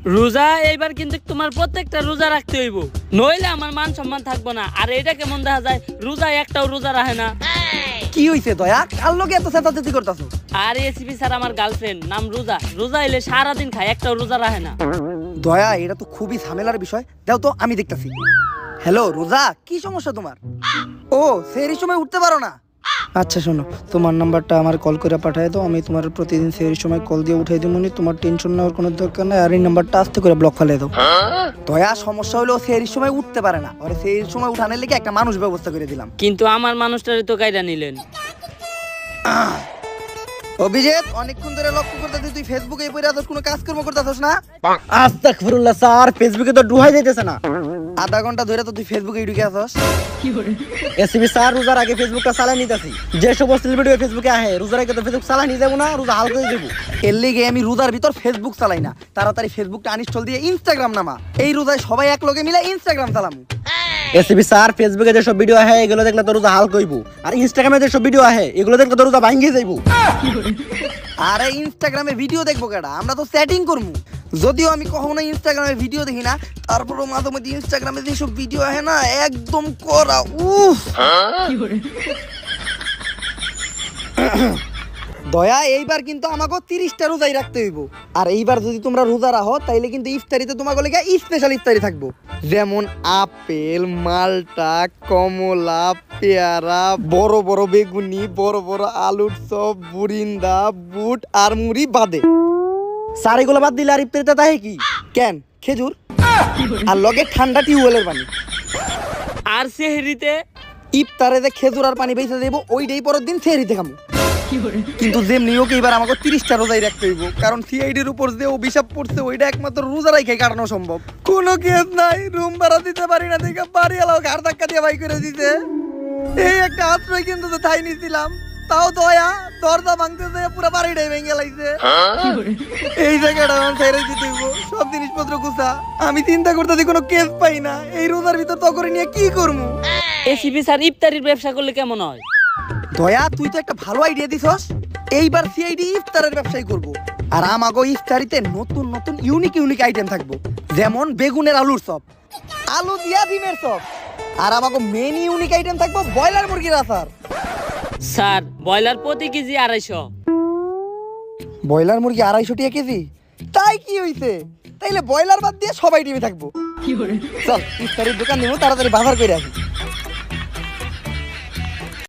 রোজা এইবার কিন্তু তোমার প্রত্যেকটা রোজা রাখতে হইব, নইলে আমার মান সম্মান থাকবো না। আর এটা কেমন দেখা যায় রোজা একটাও রোজা রাখে না। কি হইছে দয়া, কার লগে এত চেঁচাচেঁচি করতাছো? আর এসিপি স্যার আমার গার্লফ্রেন্ড, নাম রোজা। রোজা এলে সারাদিন খায়, একটাও রোজা রাখে না। দয়া, এটা তো খুবই ঝামেলার বিষয়। দাও তো, আমি দেখতাছি। হ্যালো রোজা, কি সমস্যা তোমার? ও, সেহরির সময় উঠতে পারো না? আচ্ছা শোনো, তোমার নাম্বারটা আমার কল করে পাঠায় দাও, আমি তোমার প্রতিদিন সেহরির সময় কল দিয়ে উঠাই দিব। তোমার টেনশন নেওয়ার কোনো দরকার নাই। আর এই নাম্বারটা আস্তে করে ব্লক ফেলে দাও। দয়া, সমস্যা হলো সেহরির সময় উঠতে পারে না, আর সেহরির সময় উঠানোর লেগে একটা মানুষ ব্যবস্থা করে দিলাম। কিন্তু আমার মানুষটারে তো কাইরা নিলেন। অভিজিৎ, অনেকক্ষণ ধরে লক্ষ্য করতেছি তুই ফেসবুকে পড়ে আছিস, কোনো কাজকর্ম করতেছিস না? আস্তাগফিরুল্লাহ স্যার, ফেসবুকে তো ডুহাই যাইতেছে না। আধা ঘন্টা ধরে তো তুই ফেসবুকে ঢুকে আছিস। এসিবি স্যার রোজার আগে ফেসবুকটা চালাই নিতেছি। যে সমস্ত ভিডিও ফেসবুকে আহে, রোজার আগে তো ফেসবুক চালাই নিয়ে যাবো না, রোজা হালকা হয়ে যাবো। এর লেগে আমি রোজার ভিতর ফেসবুক চালাই না, তাড়াতাড়ি ফেসবুকটা আনইনস্টল দিয়ে ইনস্টাগ্রাম নামা। এই রোজায় সবাই এক লগে মিলে ইনস্টাগ্রাম চালামু। এসিবি স্যার ফেসবুকে যেসব ভিডিও আহে এগুলো দেখলে তো রোজা হালকা হইব, আর ইনস্টাগ্রামে যেসব ভিডিও আহে এগুলো দেখলে তো রোজা ভাঙ্গিয়ে যাইবো। আরে ইনস্টাগ্রামে ভিডিও দেখবো কেডা, আমরা তো সেটিং করবো। যদিও আমি কখনো ইনস্টাগ্রামে ভিডিও দেখি না, তারপরও মাঝে মধ্যে ইনস্টাগ্রামে যেসব ভিডিও আহে না, একদম করা উফ। দয়া, এইবার কিন্তু আমাকে 30টা রোজাই রাখতে হইব। আর এইবার যদি তোমরা রোজা রাখো তাইলে কিন্তু ইফতারিতে তোমাকে লেগে স্পেশাল ইফতারি থাকবো, যেমন আপেল, মালটা, কমলা, পেয়ারা, বড় বড় বেগুনি, বড় বড় আলুর চপ, বুরিন্দা, বুট আর মুড়ি বাদে। স্যার এগুলো বাদ দিলে আর ইফতারিতে তাহে কি? কেন, খেজুর আর লগে ঠান্ডা টিউবওয়েলের পানি। আর সেহরিতে ইফতারে যে খেজুর আর পানি বেঁচে দেবো, ওইটাই পরের দিন সেহরিতে খাবো। কিন্তু যেমনি হোক এবার আমাকে 30টা রোজাই রাখতে হইব, কারণ সিআইডির উপর যে অভিশাপ পড়ছে ওইটা একমাত্র রোজারাই খেয়ে কাটানো সম্ভব। কোনো কেস নাই, রুম ভাড়া দিতে পারি না দেখে বাড়ি এলাও ঘাড় ধাক্কা দিয়ে বাই করে দিতে। এই একটা আশ্রয় কিন্তু তো ঠাই নিছিলাম, তাও দয়া দরজা ভাঙতে যেয়ে পুরো বাড়িটাই ভেঙে লাইছে। এই জায়গাটা আমার ছেড়ে দিতে হইব, সব জিনিসপত্র গুছা। আমি চিন্তা করতেছি কোনো কেস পাই না, এই রোজার ভিতর তকরে নিয়ে কি করবো। এসিপি স্যার ইফতারির ব্যবসা করলে কেমন হয়? দয়া, তুই তো একটা ভালো আইডিয়া দিছস। এইবার সিআইডি ইফতারের ব্যবসায় করব, আর আমাগো ইফতারিতে নতুন নতুন ইউনিক ইউনিক আইটেম থাকবো, যেমন বেগুনের আলুর চপ, আলু দিয়া ডিমের চপ, আর আমাগো মেন ইউনিক আইটেম থাকবো ব্রয়লার মুরগির আচার। স্যার ব্রয়লার প্রতি কেজি 250। ব্রয়লার মুরগি 250 টাকা কেজি? তাই কি হইছে? তাইলে ব্রয়লার বাদ দিয়ে সবাই ডিমে থাকবো। চল ইফতারির দোকান নিব, তাড়াতাড়ি বাজার করে আসি।